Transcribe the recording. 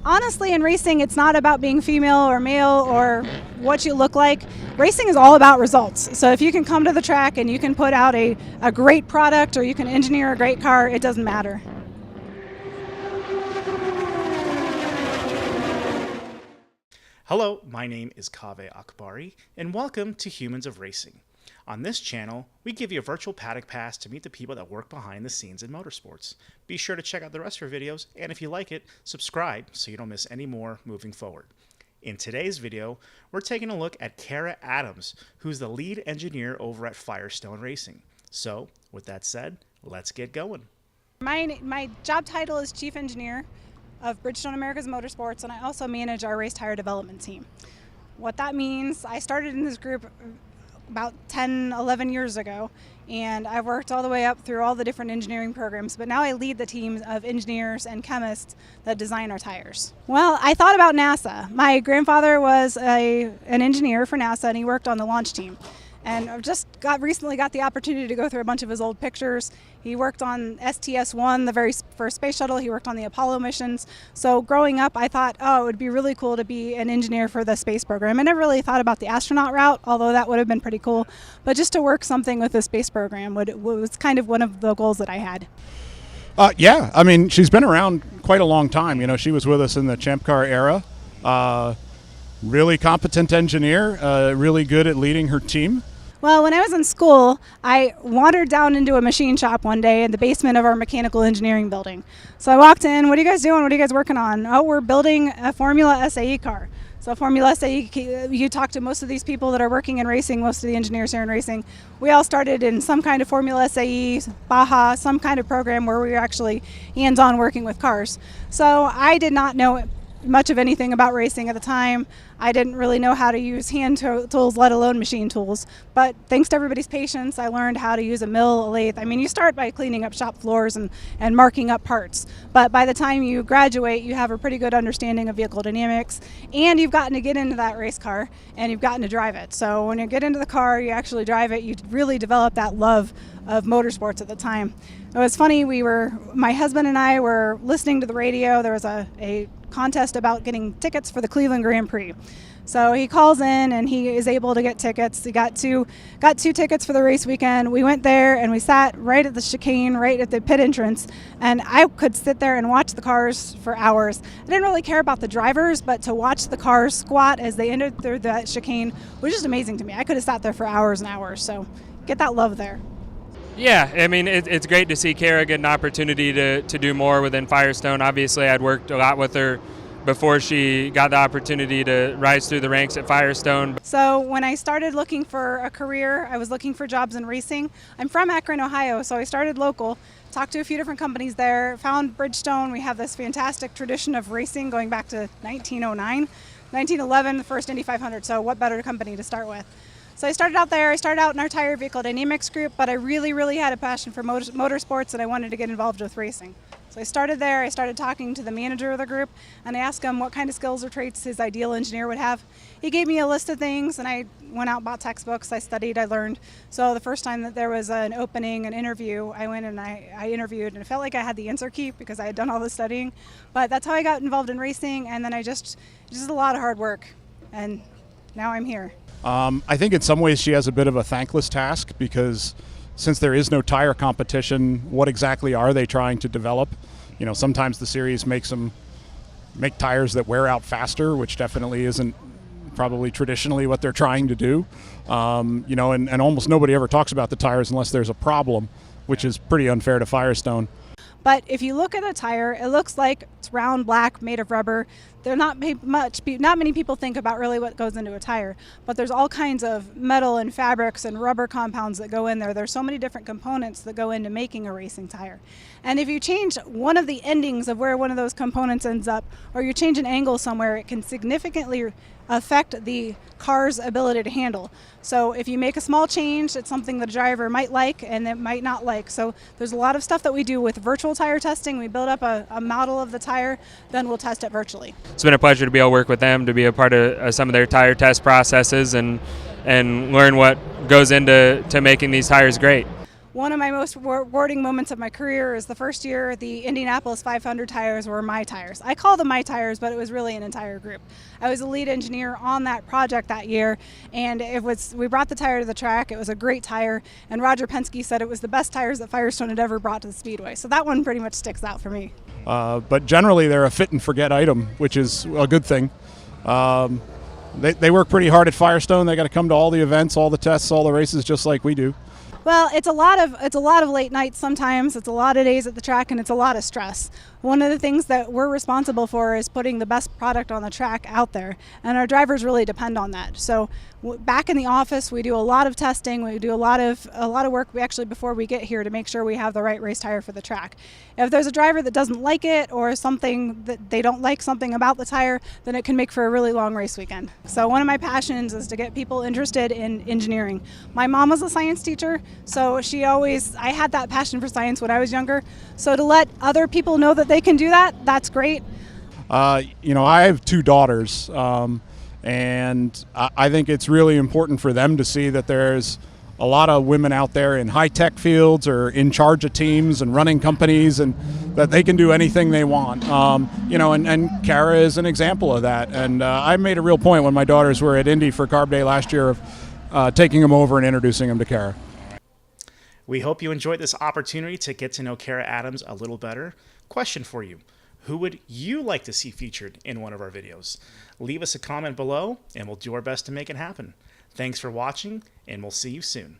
Honestly, in racing, it's not about being female or male or what you look like. Racing is all about results. So if you can come to the track and you can put out a great product or you can engineer a great car, it doesn't matter. Hello, my name is Kaveh Akbari, and welcome to Humans of Racing. On this channel, we give you a virtual paddock pass to meet the people that work behind the scenes in motorsports. Be sure to check out the rest of our videos, and if you like it, subscribe so you don't miss any more moving forward. In today's video, we're taking a look at Cara Adams, who's the lead engineer over at Firestone Racing. So, with that said, let's get going. My job title is Chief Engineer of Bridgestone America's Motorsports, and I also manage our race tire development team. What that means, I started in this group about 10, 11 years ago, and I've worked all the way up through all the different engineering programs, but now I lead the teams of engineers and chemists that design our tires. Well, I thought about NASA. My grandfather was an engineer for NASA, and he worked on the launch team. And I've just recently got the opportunity to go through a bunch of his old pictures. He worked on STS-1, the very first space shuttle. He worked on the Apollo missions. So growing up, I thought, oh, it would be really cool to be an engineer for the space program. I never really thought about the astronaut route, although that would have been pretty cool. But just to work something with the space program was kind of one of the goals that I had. Yeah, I mean, she's been around quite a long time. You know, she was with us in the Champ Car era. Really competent engineer, really good at leading her team. Well, when I was in school, I wandered down into a machine shop one day in the basement of our mechanical engineering building. So I walked in, what are you guys doing? What are you guys working on? Oh, we're building a Formula SAE car. So Formula SAE, you talk to most of these people that are working in racing, most of the engineers here in racing. We all started in some kind of Formula SAE, Baja, some kind of program where we were actually hands-on working with cars. So I did not know much of anything about racing at the time. I didn't really know how to use hand tools, let alone machine tools. But thanks to everybody's patience, I learned how to use a mill, a lathe. I mean, you start by cleaning up shop floors and marking up parts. But by the time you graduate, you have a pretty good understanding of vehicle dynamics, and you've gotten to get into that race car, and you've gotten to drive it. So when you get into the car, you actually drive it, you really develop that love of motorsports at the time. It was funny, my husband and I were listening to the radio. There was a contest about getting tickets for the Cleveland Grand Prix. So he calls in and he is able to get tickets. He got two tickets for the race weekend. We went there and we sat right at the chicane, right at the pit entrance, and I could sit there and watch the cars for hours. I didn't really care about the drivers, but to watch the cars squat as they entered through that chicane was just amazing to me. I could have sat there for hours and hours, so get that love there. Yeah, I mean, it's great to see Cara get an opportunity to do more within Firestone. Obviously, I'd worked a lot with her before she got the opportunity to rise through the ranks at Firestone. So when I started looking for a career, I was looking for jobs in racing. I'm from Akron, Ohio, so I started local, talked to a few different companies there, found Bridgestone. We have this fantastic tradition of racing going back to 1909. 1911, the first Indy 500, so what better company to start with? So I started out there. I started out in our tire vehicle dynamics group, but I really had a passion for motorsports, and I wanted to get involved with racing. So I started there. I started talking to the manager of the group, and I asked him what kind of skills or traits his ideal engineer would have. He gave me a list of things, and I went out and bought textbooks. I studied, I learned. So the first time that there was an opening, an interview, I went and I interviewed, and it felt like I had the answer key because I had done all the studying. But that's how I got involved in racing, and then just a lot of hard work, and now I'm here. I think in some ways she has a bit of a thankless task because since there is no tire competition, what exactly are they trying to develop? You know, sometimes the series make tires that wear out faster, which definitely isn't probably traditionally what they're trying to do. You know, and almost nobody ever talks about the tires unless there's a problem, which is pretty unfair to Firestone. But if you look at a tire, it looks like it's round, black, made of rubber. Not many people think about really what goes into a tire, but there's all kinds of metal and fabrics and rubber compounds that go in there. There's so many different components that go into making a racing tire. And if you change one of the endings of where one of those components ends up, or you change an angle somewhere, it can significantly affect the car's ability to handle. So if you make a small change, it's something the driver might like and it might not like. So there's a lot of stuff that we do with virtual tire testing. We build up a model of the tire, then we'll test it virtually. It's been a pleasure to be able to work with them, to be a part of some of their tire test processes and learn what goes into making these tires great. One of my most rewarding moments of my career is the first year the Indianapolis 500 tires were my tires. I call them my tires, but it was really an entire group. I was the lead engineer on that project that year, and we brought the tire to the track. It was a great tire, and Roger Penske said it was the best tires that Firestone had ever brought to the Speedway. So that one pretty much sticks out for me. But generally, they're a fit and forget item, which is a good thing. They work pretty hard at Firestone. They got to come to all the events, all the tests, all the races, just like we do. Well, it's a lot of late nights sometimes. It's a lot of days at the track, and it's a lot of stress. One of the things that we're responsible for is putting the best product on the track out there, and our drivers really depend on that. So back in the office, we do a lot of testing. We do a lot of work before we get here to make sure we have the right race tire for the track. If there's a driver that doesn't like it or something that they don't like something about the tire, then it can make for a really long race weekend. So one of my passions is to get people interested in engineering. My mom was a science teacher, so I had that passion for science when I was younger. So to let other people know that they can do that, that's great. I have 2 daughters, and I think it's really important for them to see that there's a lot of women out there in high-tech fields or in charge of teams and running companies, and that they can do anything they want. And Cara is an example of that. And I made a real point when my daughters were at Indy for Carb Day last year of taking them over and introducing them to Cara. We hope you enjoyed this opportunity to get to know Cara Adams a little better. Question for you. Who would you like to see featured in one of our videos? Leave us a comment below, and we'll do our best to make it happen. Thanks for watching, and we'll see you soon.